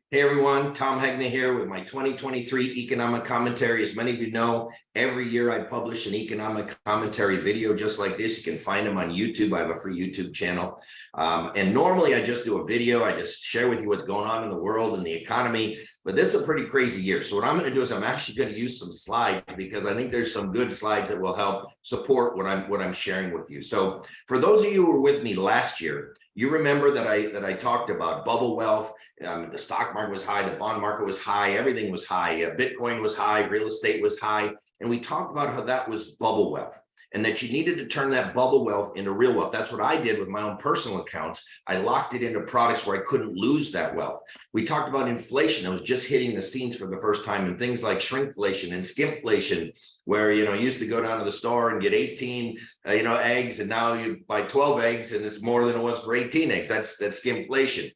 Hey everyone, Tom Hegna here with my 2023 economic commentary. As many of you know, every year I publish an economic commentary video just like this. You can find them on YouTube. I have a free YouTube channel. And normally I just do a video. I just share with you what's going on in the world and the economy. But this is a pretty crazy year. So what I'm going to do is I'm actually going to use some slides because I think there's some good slides that will help support what I'm sharing with you. So for those of you who were with me last year, you remember that I talked about bubble wealth. The stock market was high, the bond market was high, everything was high, Bitcoin was high, real estate was high. And we talked about how that was bubble wealth and that you needed to turn that bubble wealth into real wealth. That's what I did with my own personal accounts. I locked it into products where I couldn't lose that wealth. We talked about inflation that was just hitting the scenes for the first time, and things like shrinkflation and skimpflation, where you used to go down to the store and get 18 eggs, and now you buy 12 eggs and it's more than it was for 18 eggs. That's skimpflation.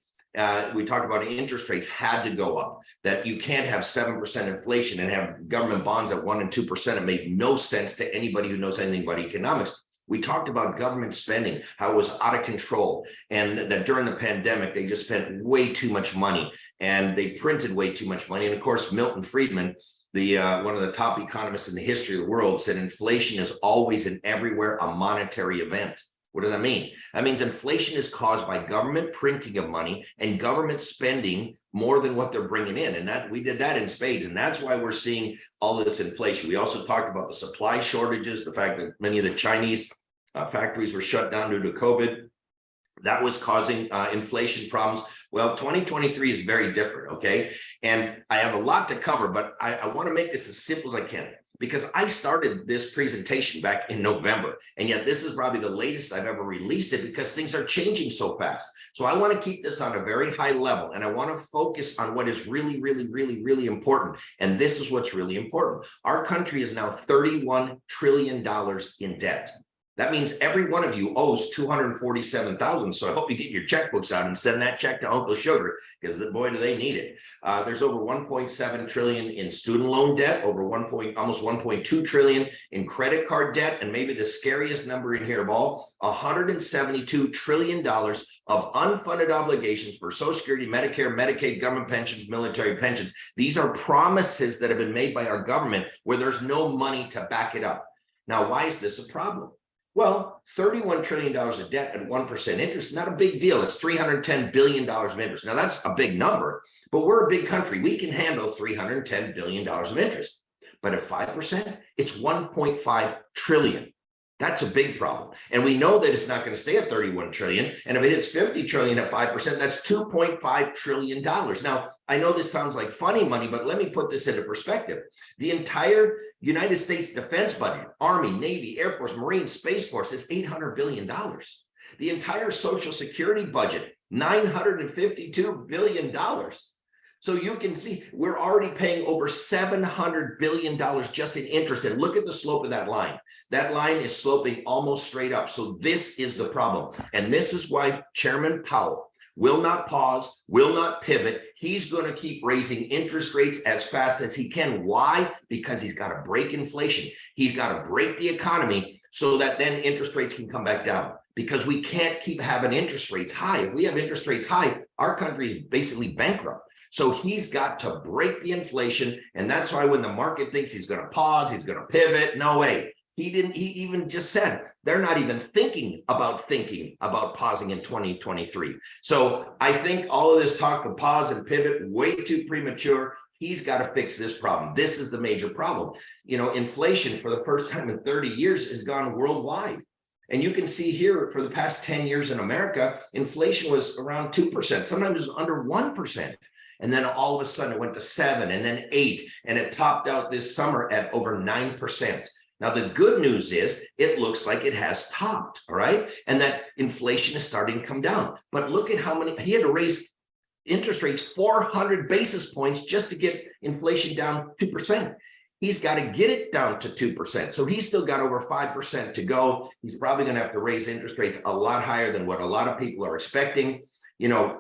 We talked about interest rates had to go up, that you can't have 7% inflation and have government bonds at 1% and 2%. It made no sense to anybody who knows anything about economics. We talked about government spending, how it was out of control, and that during the pandemic, they just spent way too much money and they printed way too much money. And of course, Milton Friedman, one of the top economists in the history of the world, said inflation is always and everywhere a monetary event. What does that mean? That means inflation is caused by government printing of money and government spending more than what they're bringing in. And that we did that in spades. And that's why we're seeing all of this inflation. We also talked about the supply shortages, the fact that many of the Chinese factories were shut down due to COVID. That was causing inflation problems. Well, 2023 is very different, okay? And I have a lot to cover, but I want to make this as simple as I can, because I started this presentation back in November, and yet this is probably the latest I've ever released it because things are changing so fast. So I want to keep this on a very high level, and I want to focus on what is really, really, really, really important. And this is what's really important. Our country is now $31 trillion in debt. That means every one of you owes $247,000. So I hope you get your checkbooks out and send that check to Uncle Sugar, because boy, do they need it. There's over 1.7 trillion in student loan debt, over almost 1.2 trillion in credit card debt, and maybe the scariest number in here of all, $172 trillion of unfunded obligations for Social Security, Medicare, Medicaid, government pensions, military pensions. These are promises that have been made by our government where there's no money to back it up. Now, why is this a problem? Well, $31 trillion of debt at 1% interest, not a big deal. It's $310 billion of interest. Now, that's a big number, but we're a big country. We can handle $310 billion of interest. But at 5%, it's $1.5 trillion. That's a big problem. And we know that it's not going to stay at 31 trillion. And if it hits 50 trillion at 5%, that's $2.5 trillion. Now, I know this sounds like funny money, but let me put this into perspective. The entire United States defense budget, Army, Navy, Air Force, Marine, Space Force, is $800 billion. The entire Social Security budget, $952 billion. So you can see we're already paying over $700 billion just in interest. And look at the slope of that line. That line is sloping almost straight up. So this is the problem. And this is why Chairman Powell will not pause, will not pivot. He's going to keep raising interest rates as fast as he can. Why? Because he's got to break inflation. He's got to break the economy so that then interest rates can come back down. Because we can't keep having interest rates high. If we have interest rates high, our country is basically bankrupt. So he's got to break the inflation. And that's why when the market thinks he's going to pause, he's going to pivot, no way. He even just said they're not even thinking about pausing in 2023. So I think all of this talk of pause and pivot, way too premature. He's got to fix this problem. This is the major problem. Inflation for the first time in 30 years has gone worldwide. And you can see here for the past 10 years in America, inflation was around 2%, sometimes it was under 1%. And then all of a sudden it went to 7 and then 8, and it topped out this summer at over 9%. Now, the good news is it looks like it has topped, all right? And that inflation is starting to come down. But look at how many, he had to raise interest rates 400 basis points just to get inflation down 2%. He's got to get it down to 2%. So he's still got over 5% to go. He's probably going to have to raise interest rates a lot higher than what a lot of people are expecting.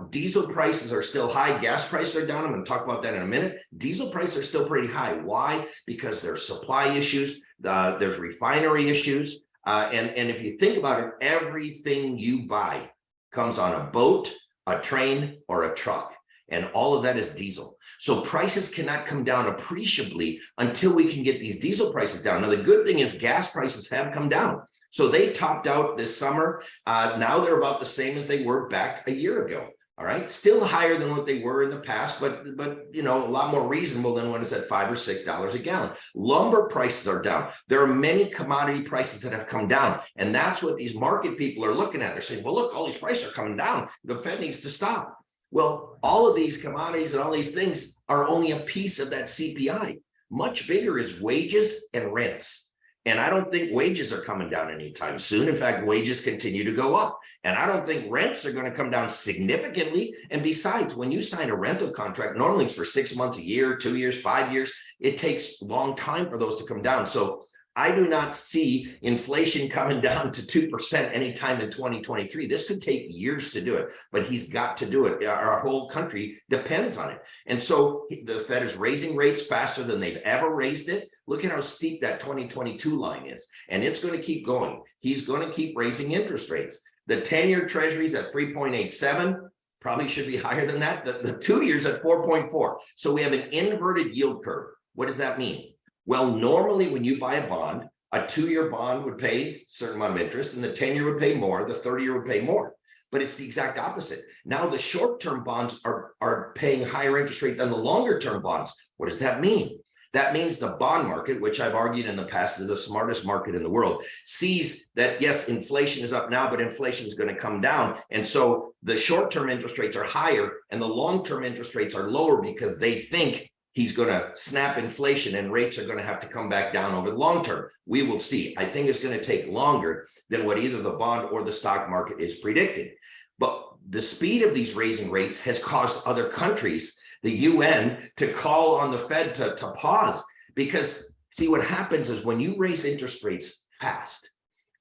Diesel prices are still high. Gas prices are down. I'm going to talk about that in a minute. Diesel prices are still pretty high. Why? Because there's supply issues. There's refinery issues. And if you think about it, everything you buy comes on a boat, a train, or a truck. And all of that is diesel. So prices cannot come down appreciably until we can get these diesel prices down. Now, the good thing is gas prices have come down. So they topped out this summer. Now they're about the same as they were back a year ago. All right, still higher than what they were in the past, but you know, a lot more reasonable than when it's at $5 or $6 a gallon. Lumber prices are down. There are many commodity prices that have come down, and that's what these market people are looking at. They're saying, well, look, all these prices are coming down. The Fed needs to stop. Well, all of these commodities and all these things are only a piece of that CPI. Much bigger is wages and rents. And I don't think wages are coming down anytime soon. In fact, wages continue to go up. And I don't think rents are going to come down significantly. And besides, when you sign a rental contract, normally it's for 6 months, a year, 2 years, 5 years. It takes a long time for those to come down. So I do not see inflation coming down to 2% anytime in 2023. This could take years to do it, but he's got to do it. Our whole country depends on it. And so the Fed is raising rates faster than they've ever raised it. Look at how steep that 2022 line is, and it's going to keep going. He's going to keep raising interest rates. The 10-year treasuries at 3.87 probably should be higher than that. The 2 years at 4.4. So we have an inverted yield curve. What does that mean? Well, normally when you buy a bond, a 2-year bond would pay a certain amount of interest, and the 10-year would pay more, the 30-year would pay more. But it's the exact opposite. Now the short-term bonds are paying higher interest rate than the longer-term bonds. What does that mean? That means the bond market, which I've argued in the past is the smartest market in the world, sees that, yes, inflation is up now, but inflation is going to come down. And so the short-term interest rates are higher and the long-term interest rates are lower because they think he's going to snap inflation and rates are going to have to come back down over the long term. We will see. I think it's going to take longer than what either the bond or the stock market is predicting. But the speed of these raising rates has caused other countries, the UN, to call on the Fed to pause. Because see, what happens is when you raise interest rates fast,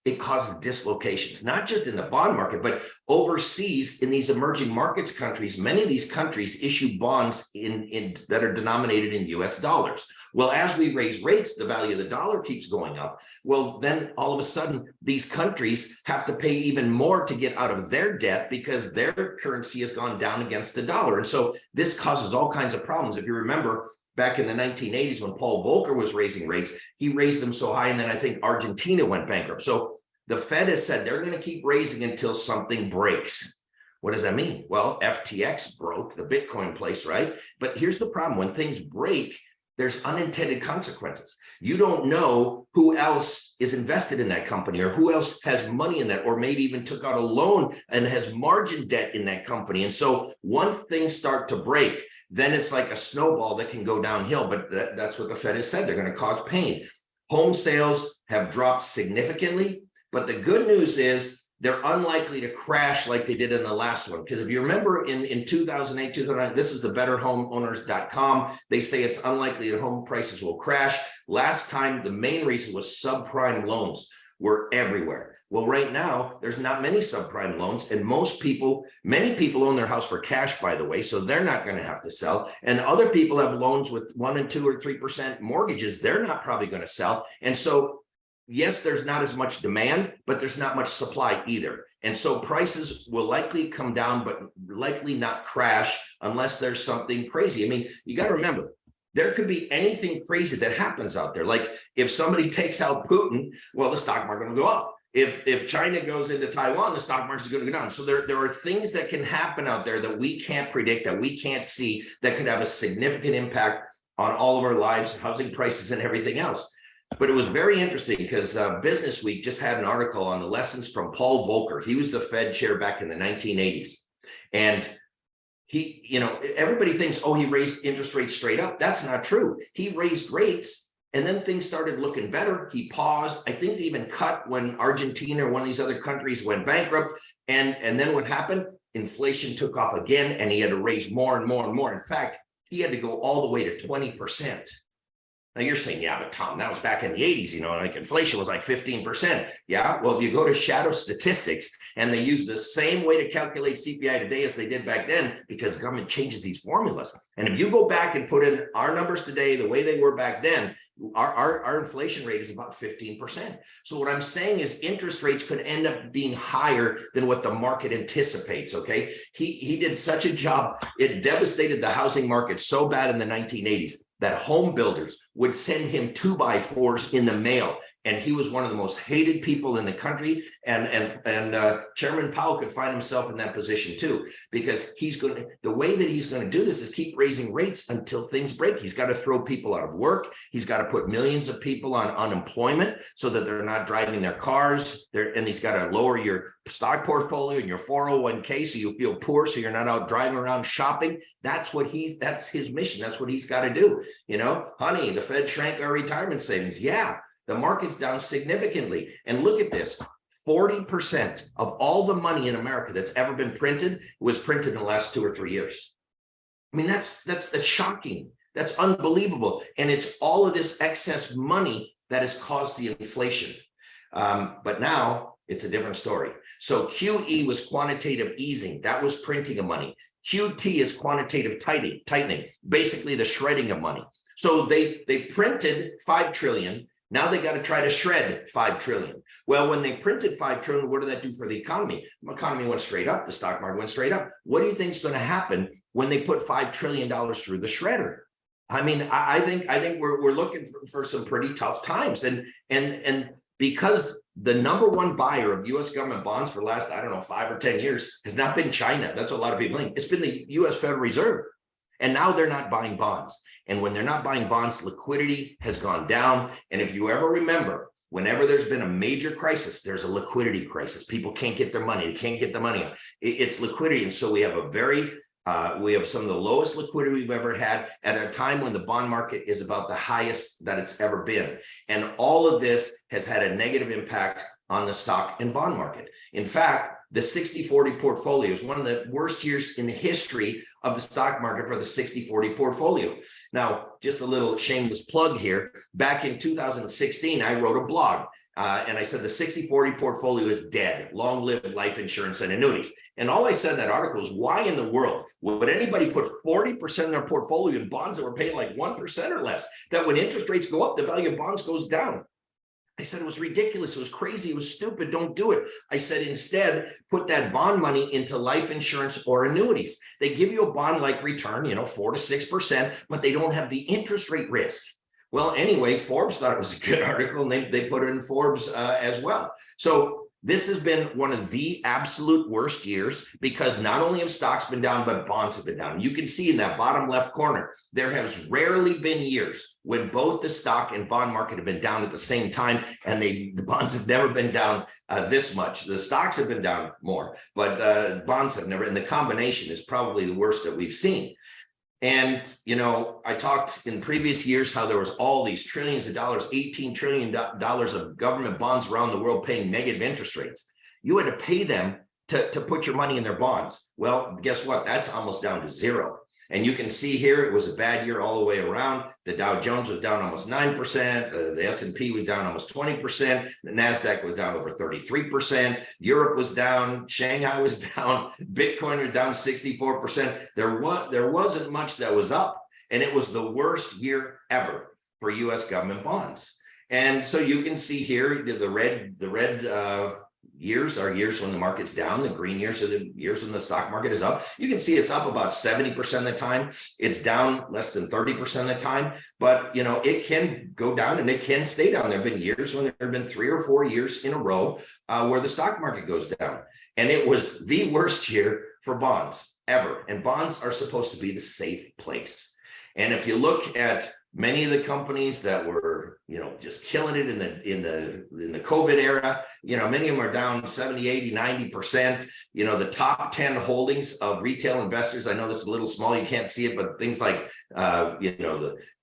it causes dislocations, not just in the bond market, but overseas in these emerging markets countries. Many of these countries issue bonds that are denominated in US dollars. Well, as we raise rates, the value of the dollar keeps going up. Well, then all of a sudden, these countries have to pay even more to get out of their debt because their currency has gone down against the dollar. And so this causes all kinds of problems. If you remember, back in the 1980s, when Paul Volcker was raising rates, he raised them so high, and then I think Argentina went bankrupt. So the Fed has said they're going to keep raising until something breaks. What does that mean? Well, FTX broke, the Bitcoin place, right? But here's the problem. When things break, there's unintended consequences. You don't know who else is invested in that company or who else has money in that, or maybe even took out a loan and has margin debt in that company. And so once things start to break, then it's like a snowball that can go downhill. But that's what the Fed has said. They're going to cause pain. Home sales have dropped significantly. But the good news is they're unlikely to crash like they did in the last one. Because if you remember in 2008, 2009, this is the betterhomeowners.com. They say it's unlikely that home prices will crash. Last time, the main reason was subprime loans were everywhere. Well, right now, there's not many subprime loans, and many people own their house for cash, by the way, so they're not going to have to sell. And other people have loans with 1% and 2% or 3% mortgages. They're not probably going to sell. And so, yes, there's not as much demand, but there's not much supply either. And so prices will likely come down, but likely not crash unless there's something crazy. I mean, you got to remember, there could be anything crazy that happens out there. Like if somebody takes out Putin, well, the stock market will go up. If China goes into Taiwan, the stock market is going to go down. So there are things that can happen out there that we can't predict, that we can't see, that could have a significant impact on all of our lives, housing prices and everything else. But it was very interesting because Business Week just had an article on the lessons from Paul Volcker. He was the Fed chair back in the 1980s. And he, everybody thinks, oh, he raised interest rates straight up. That's not true. He raised rates and then things started looking better. He paused. I think they even cut when Argentina or one of these other countries went bankrupt. And then what happened? Inflation took off again, and he had to raise more and more and more. In fact, he had to go all the way to 20%. Now you're saying, yeah, but Tom, that was back in the 80s, like inflation was like 15%. Yeah, well, if you go to shadow statistics and they use the same way to calculate CPI today as they did back then, because government changes these formulas. And if you go back and put in our numbers today, the way they were back then, our inflation rate is about 15%. So what I'm saying is interest rates could end up being higher than what the market anticipates, okay? He did such a job. It devastated the housing market so bad in the 1980s that home builders would send him 2x4s in the mail. And he was one of the most hated people in the country. And Chairman Powell could find himself in that position too, because the way that he's going to do this is keep raising rates until things break. He's got to throw people out of work. He's got to put millions of people on unemployment so that they're not driving their cars. And he's got to lower your stock portfolio and your 401k so you feel poor, so you're not out driving around shopping. That's his mission. That's what he's got to do. You know, honey, the Fed shrank our retirement savings. Yeah, the market's down significantly. And look at this. 40% of all the money in America that's ever been printed was printed in the last 2 or 3 years. I mean, that's shocking. That's unbelievable. And it's all of this excess money that has caused the inflation. But now it's a different story. So QE was quantitative easing. That was printing of money. QT is quantitative tightening, basically the shredding of money. So they printed 5 trillion. Now they got to try to shred 5 trillion. Well, when they printed 5 trillion, what did that do for the economy? The economy went straight up. The stock market went straight up. What do you think is going to happen when they put $5 trillion through the shredder? I mean, I think we're looking for some pretty tough times. And because the number one buyer of U.S. government bonds for the last, 5 or 10 years has not been China. That's what a lot of people think. It's been the U.S. Federal Reserve. And now they're not buying bonds. And when they're not buying bonds, liquidity has gone down. And if you ever remember, whenever there's been a major crisis, there's a liquidity crisis. People can't get their money. They can't get the money out. It's liquidity. And so we have we have some of the lowest liquidity we've ever had at a time when the bond market is about the highest that it's ever been. And all of this has had a negative impact on the stock and bond market. In fact, the 60-40 portfolio is one of the worst years in the history of the stock market for the 60-40 portfolio. Now, just a little shameless plug here. Back in 2016, I wrote a blog and I said the 60-40 portfolio is dead. Long live life insurance and annuities. And all I said in that article is, why in the world would anybody put 40% of their portfolio in bonds that were paying like 1% or less? That when interest rates go up, the value of bonds goes down. I said it was ridiculous. It was crazy. It was stupid. Don't do it. I said, instead, put that bond money into life insurance or annuities. They give you a bond-like return, 4 to 6%, but they don't have the interest rate risk. Well, anyway, Forbes thought it was a good article, and they put it in Forbes as well. So this has been one of the absolute worst years, because not only have stocks been down, but bonds have been down. You can see in that bottom left corner, there has rarely been years when both the stock and bond market have been down at the same time, and the bonds have never been down this much. The stocks have been down more, but bonds have never, and the combination is probably the worst that we've seen. And, I talked in previous years how there was all these trillions of dollars, $18 trillion of government bonds around the world paying negative interest rates. You had to pay them to put your money in their bonds. Well, guess what? That's almost down to zero. And you can see here, it was a bad year all the way around. The Dow Jones was down almost 9%. The S&P was down almost 20%. The NASDAQ was down over 33%. Europe was down. Shanghai was down. Bitcoin was down 64%. There wasn't much that was up. And it was the worst year ever for U.S. government bonds. And so you can see here, the red years are years when the market's down. The green years are the years when the stock market is up. You can see it's up about 70% of the time. It's down less than 30% of the time. But, it can go down and it can stay down. There have been years when there have been 3 or 4 years in a row where the stock market goes down. And it was the worst year for bonds ever. And bonds are supposed to be the safe place. And if you look at many of the companies that were, just killing it in the COVID era, many of them are down 70, 80, 90%. The top 10 holdings of retail investors, I know this is a little small, you can't see it, but things like, the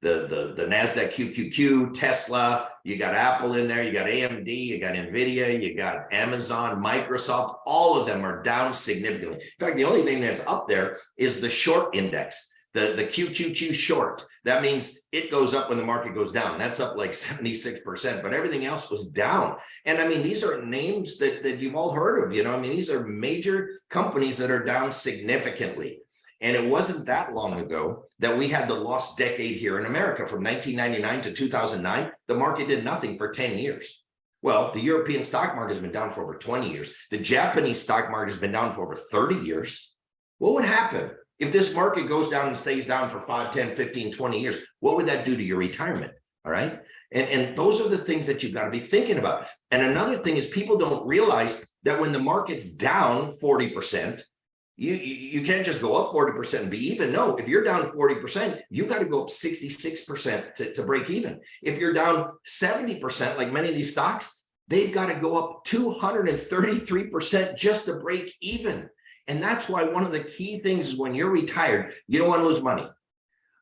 NASDAQ QQQ, Tesla, you got Apple in there, you got AMD, you got NVIDIA, you got Amazon, Microsoft, all of them are down significantly. In fact, the only thing that's up there is the short index. The QQQ short, that means it goes up when the market goes down. That's up like 76%, but everything else was down. And I mean, these are names that you've all heard of, these are major companies that are down significantly. And it wasn't that long ago that we had the lost decade here in America. From 1999 to 2009, the market did nothing for 10 years. Well, the European stock market has been down for over 20 years. The Japanese stock market has been down for over 30 years. What would happen if this market goes down and stays down for 5, 10, 15, 20 years? What would that do to your retirement? All right. And those are the things that you've got to be thinking about. And another thing is people don't realize that when the market's down 40%, you can't just go up 40% and be even. No, if you're down 40%, you got to go up 66% to break even. If you're down 70%, like many of these stocks, they've got to go up 233% just to break even. And that's why one of the key things is when you're retired, you don't want to lose money.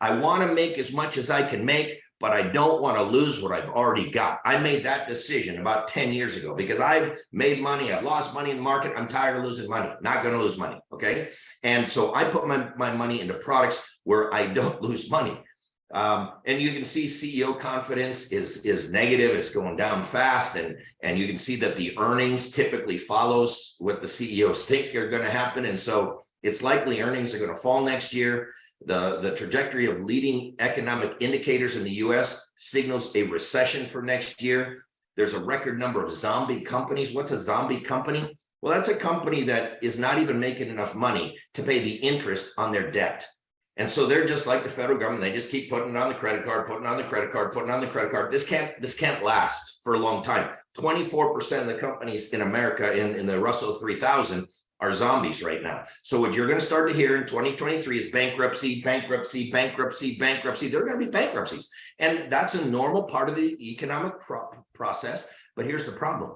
I want to make as much as I can make, but I don't want to lose what I've already got. I made that decision about 10 years ago because I've made money. I've lost money in the market. I'm tired of losing money. Not going to lose money. Okay. And so I put my money into products where I don't lose money. And you can see CEO confidence is negative. It's going down fast. And you can see that the earnings typically follows what the CEOs think are going to happen. And so it's likely earnings are going to fall next year. The trajectory of leading economic indicators in the US signals a recession for next year. There's a record number of zombie companies. What's a zombie company? Well, that's a company that is not even making enough money to pay the interest on their debt. And so they're just like the federal government. They just keep putting it on the credit card, putting on the credit card, putting on the credit card. This can't last for a long time. 24% of the companies in America in the Russell 3000 are zombies right now. So what you're going to start to hear in 2023 is bankruptcy, bankruptcy, bankruptcy, bankruptcy. There are going to be bankruptcies. And that's a normal part of the economic process. But here's the problem.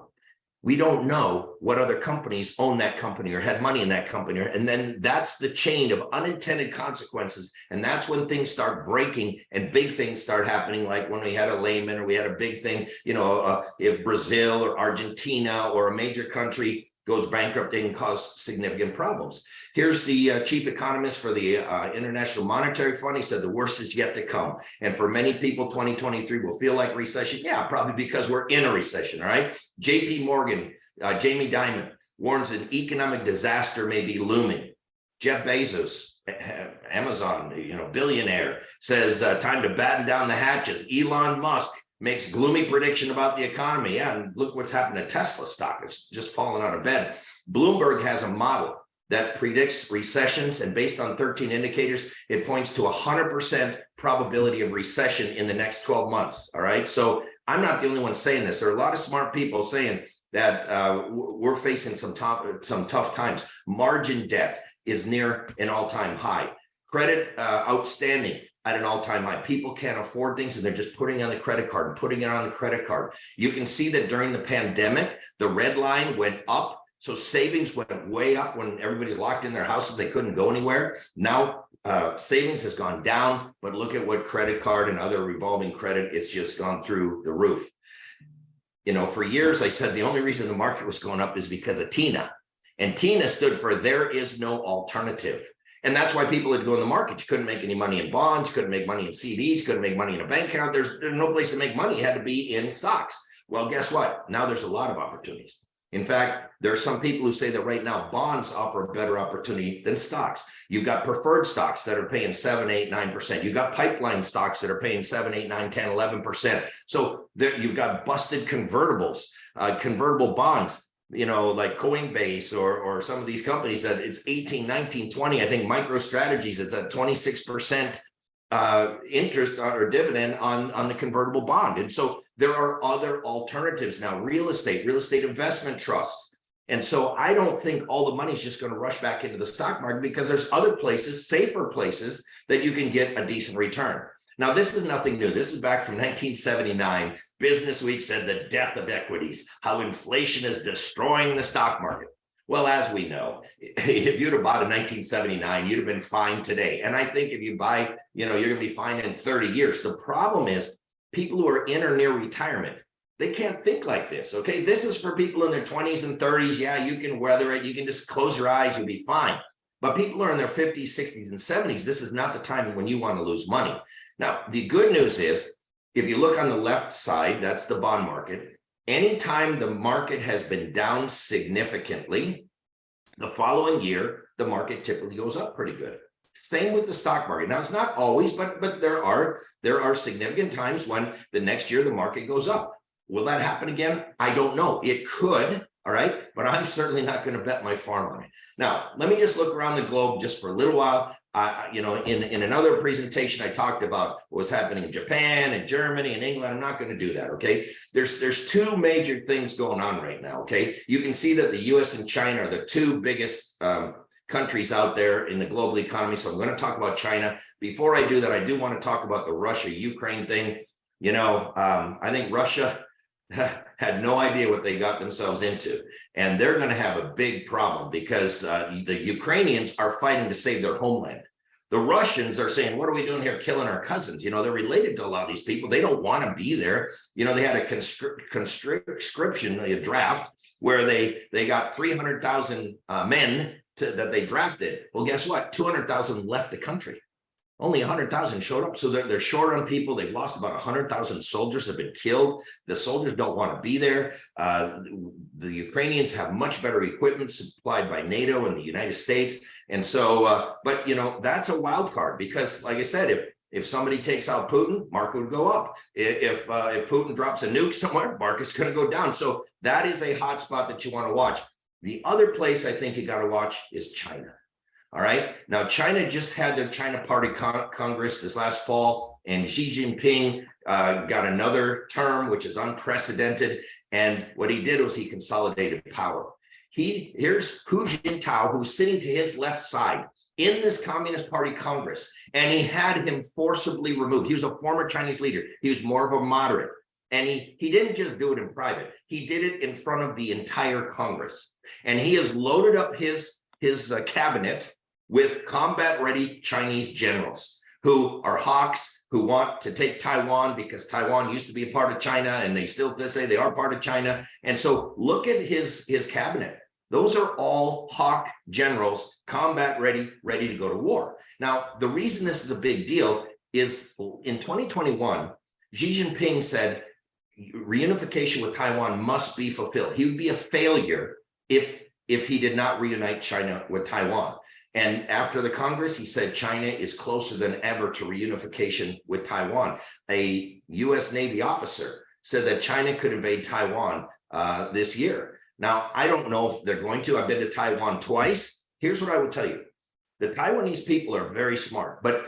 We don't know what other companies own that company or had money in that company. And then that's the chain of unintended consequences. And that's when things start breaking and big things start happening, like when we had a Lehman or we had a big thing, if Brazil or Argentina or a major country goes bankrupt and cause significant problems. Here's the chief economist for the International Monetary Fund. He said the worst is yet to come. And for many people, 2023 will feel like recession. Yeah, probably because we're in a recession, all right? JP Morgan, Jamie Dimon warns an economic disaster may be looming. Jeff Bezos, Amazon, billionaire, says time to batten down the hatches. Elon Musk makes gloomy prediction about the economy. Yeah, and look what's happened to Tesla stock. It's just fallen out of bed. Bloomberg has a model that predicts recessions, and based on 13 indicators, it points to 100% probability of recession in the next 12 months. All right. So I'm not the only one saying this. There are a lot of smart people saying that we're facing some tough times. Margin debt is near an all-time high. Credit outstanding at an all-time high. People can't afford things and they're just putting on the credit card and putting it on the credit card. You can see that during the pandemic, the red line went up. So savings went way up when everybody's locked in their houses. They couldn't go anywhere. Now savings has gone down, but look at what credit card and other revolving credit, it's just gone through the roof. For years, I said the only reason the market was going up is because of TINA. And TINA stood for there is no alternative. And that's why people would go in the market. You couldn't make any money in bonds, couldn't make money in CDs, couldn't make money in a bank account. There's no place to make money. You had to be in stocks. Well, guess what? Now there's a lot of opportunities. In fact, there are some people who say that right now bonds offer a better opportunity than stocks. You've got preferred stocks that are paying 7, 8, 9%. You've got pipeline stocks that are paying 7, 8, 9, 10, 11%. So you've got busted convertibles, convertible bonds. Like Coinbase or some of these companies that it's 18, 19, 20. I think MicroStrategies is at 26% interest or dividend on the convertible bond. And so there are other alternatives now, real estate investment trusts. And so I don't think all the money is just going to rush back into the stock market because there's other places, safer places that you can get a decent return. Now, this is nothing new. This is back from 1979. Business Week said the death of equities, how inflation is destroying the stock market. Well, as we know, if you'd have bought in 1979, you'd have been fine today. And I think if you buy, you're going to be fine in 30 years. The problem is people who are in or near retirement, they can't think like this, okay? This is for people in their 20s and 30s. Yeah, you can weather it. You can just close your eyes and be fine. But people who are in their 50s, 60s, and 70s, this is not the time when you want to lose money. Now, the good news is, if you look on the left side, that's the bond market. Anytime the market has been down significantly, the following year, the market typically goes up pretty good. Same with the stock market. Now, it's not always, but there are significant times when the next year the market goes up. Will that happen again? I don't know. It could, all right, but I'm certainly not going to bet my farm on it. Now, let me just look around the globe just for a little while. In another presentation, I talked about what was happening in Japan and Germany and England. I'm not going to do that, okay? There's two major things going on right now, okay? You can see that the US and China are the two biggest countries out there in the global economy. So I'm going to talk about China. Before I do that, I do want to talk about the Russia-Ukraine thing. I think Russia had no idea what they got themselves into. And they're going to have a big problem because the Ukrainians are fighting to save their homeland. The Russians are saying, what are we doing here killing our cousins? They're related to a lot of these people. They don't want to be there. They had a conscription, a draft, where they got 300,000 men that they drafted. Well, guess what? 200,000 left the country. Only 100,000 showed up. So they're short on people. They've lost about 100,000 soldiers have been killed. The soldiers don't want to be there. The Ukrainians have much better equipment supplied by NATO and the United States. And so, but that's a wild card because, like I said, if somebody takes out Putin, market would go up. If Putin drops a nuke somewhere, market's going to go down. So that is a hot spot that you want to watch. The other place I think you got to watch is China. All right. Now, China just had their China Party Congress this last fall, and Xi Jinping got another term, which is unprecedented. And what he did was he consolidated power. Here's Hu Jintao, who's sitting to his left side in this Communist Party Congress, and he had him forcibly removed. He was a former Chinese leader. He was more of a moderate. And he didn't just do it in private. He did it in front of the entire Congress. And he has loaded up his cabinet with combat-ready Chinese generals who are hawks, who want to take Taiwan because Taiwan used to be a part of China, and they still say they are part of China. And so look at his cabinet. Those are all hawk generals, combat-ready, ready to go to war. Now, the reason this is a big deal is in 2021, Xi Jinping said, reunification with Taiwan must be fulfilled. He would be a failure if he did not reunite China with Taiwan. And after the Congress, he said China is closer than ever to reunification with Taiwan. A US Navy officer said that China could invade Taiwan this year. Now, I don't know if they're going to. I've been to Taiwan twice. Here's what I will tell you. The Taiwanese people are very smart, but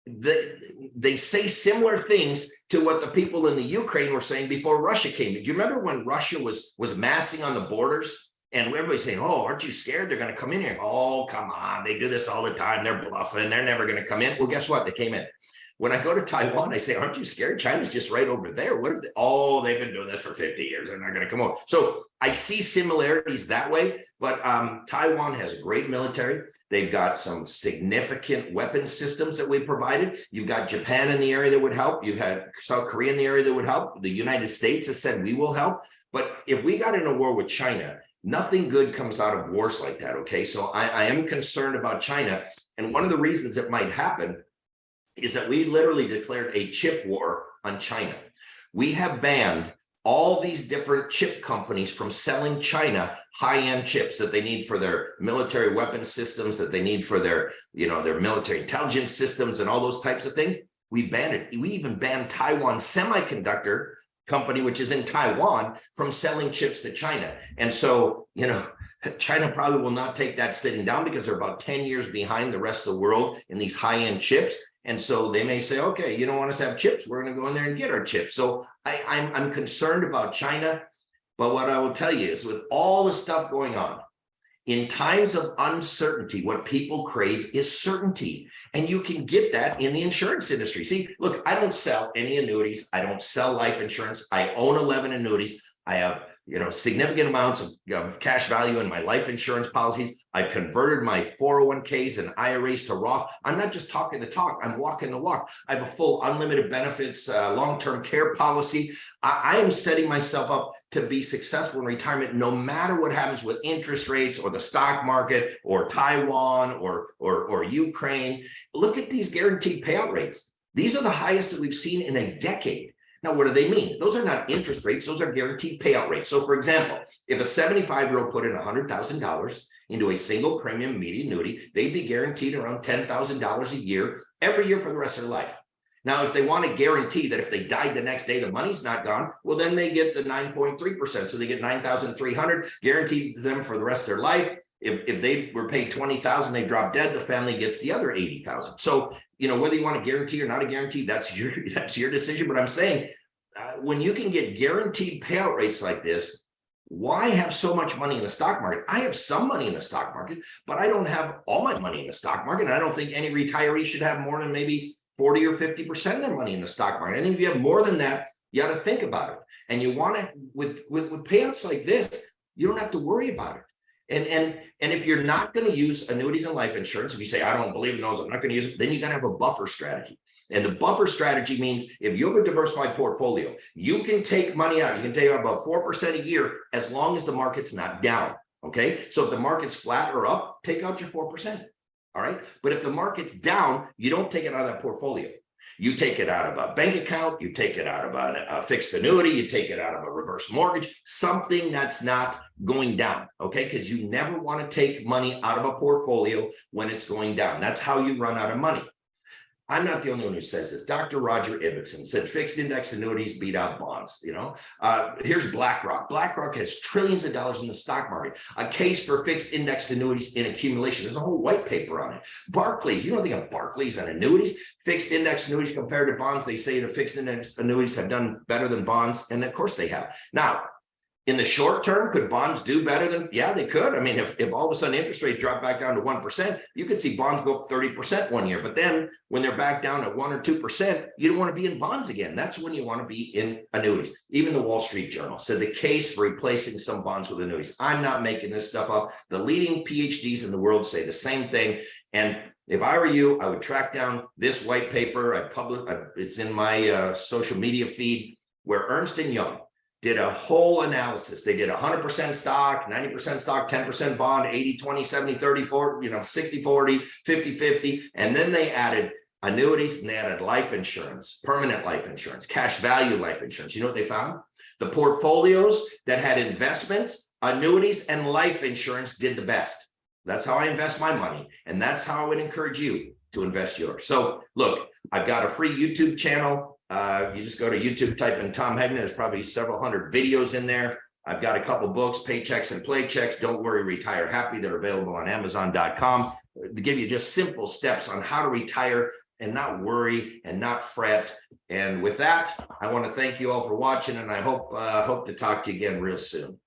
they say similar things to what the people in the Ukraine were saying before Russia came. Do you remember when Russia was massing on the borders? And everybody's saying, oh, aren't you scared they're going to come in here? Oh, come on. They do this all the time. They're bluffing. They're never going to come in. Well, guess what? They came in. When I go to Taiwan, I say, aren't you scared? China's just right over there. What if they've been doing this for 50 years. They're not going to come over. So I see similarities that way. But Taiwan has a great military. They've got some significant weapon systems that we provided. You've got Japan in the area that would help. You've had South Korea in the area that would help. The United States has said we will help. But if we got in a war with China, nothing good comes out of wars like that, okay? So I am concerned about China. And one of the reasons it might happen is that we literally declared a chip war on China. We have banned all these different chip companies from selling China high-end chips that they need for their military weapon systems, that they need for their military intelligence systems and all those types of things. We banned it. We even banned Taiwan Semiconductor company, which is in Taiwan, from selling chips to China. And so, China probably will not take that sitting down because they're about 10 years behind the rest of the world in these high-end chips. And so they may say, okay, you don't want us to have chips. We're going to go in there and get our chips. So I'm concerned about China. But what I will tell you is with all the stuff going on, in times of uncertainty, what people crave is certainty. And you can get that in the insurance industry. See, look, I don't sell any annuities. I don't sell life insurance. I own 11 annuities. I have significant amounts of cash value in my life insurance policies. I've converted my 401ks and IRAs to Roth. I'm not just talking the talk, I'm walking the walk. I have a full unlimited benefits, long-term care policy. I am setting myself up to be successful in retirement, no matter what happens with interest rates or the stock market or Taiwan or Ukraine. Look at these guaranteed payout rates. These are the highest that we've seen in a decade. Now, what do they mean? Those are not interest rates. Those are guaranteed payout rates. So for example, if a 75-year-old put in $100,000 into a single premium immediate annuity, they'd be guaranteed around $10,000 a year, every year for the rest of their life. Now, if they want to guarantee that if they died the next day, the money's not gone, well, then they get the 9.3%. So they get 9,300 guaranteed to them for the rest of their life. If they were paid 20,000, they drop dead, the family gets the other 80,000. So, you know, whether you want a guarantee or not a guarantee, that's your decision. But I'm saying when you can get guaranteed payout rates like this, why have so much money in the stock market? I have some money in the stock market, but I don't have all my money in the stock market. And I don't think any retiree should have more than maybe 40 or 50% of their money in the stock market. I think if you have more than that, you got to think about it. And you want to, with payouts like this, you don't have to worry about it. And if you're not going to use annuities and life insurance, if you say, I don't believe in those, I'm not going to use it, then you got to have a buffer strategy. And the buffer strategy means if you have a diversified portfolio, you can take money out. You can take out about 4% a year as long as the market's not down. Okay. So if the market's flat or up, take out your 4%. All right. But if the market's down, you don't take it out of that portfolio. You take it out of a bank account, you take it out of a fixed annuity, you take it out of a reverse mortgage, something that's not going down, okay? Because you never want to take money out of a portfolio when it's going down. That's how you run out of money. I'm not the only one who says this. Dr. Roger Ibbotson said fixed index annuities beat out bonds. You know, here's BlackRock. BlackRock has trillions of dollars in the stock market. A case for fixed indexed annuities in accumulation. There's a whole white paper on it. Barclays, you don't think of Barclays and annuities. Fixed index annuities compared to bonds. They say the fixed index annuities have done better than bonds, and of course they have. Now, in the short term, could bonds do better than? Yeah, they could. I mean, if all of a sudden interest rates drop back down to 1%, you could see bonds go up 30% one year. But then when they're back down at 1 or 2%, you don't want to be in bonds again. That's when you want to be in annuities. Even the Wall Street Journal said the case for replacing some bonds with annuities. I'm not making this stuff up. The leading PhDs in the world say the same thing. And if I were you, I would track down this white paper. It's in my social media feed, where Ernst & Young did a whole analysis. They did 100% stock, 90% stock, 10% bond, 80, 20, 70, 30, 40, 60, 40, 50, 50. And then they added annuities and they added life insurance, permanent life insurance, cash value life insurance. You know what they found? The portfolios that had investments, annuities, and life insurance did the best. That's how I invest my money. And that's how I would encourage you to invest yours. So look, I've got a free YouTube channel. You just go to YouTube, type in Tom Hegna. There's probably several hundred videos in there. I've got a couple books, Paychecks and Playchecks. Don't Worry, Retire Happy. They're available on Amazon.com to give you just simple steps on how to retire and not worry and not fret. And with that, I want to thank you all for watching, and I hope to talk to you again real soon.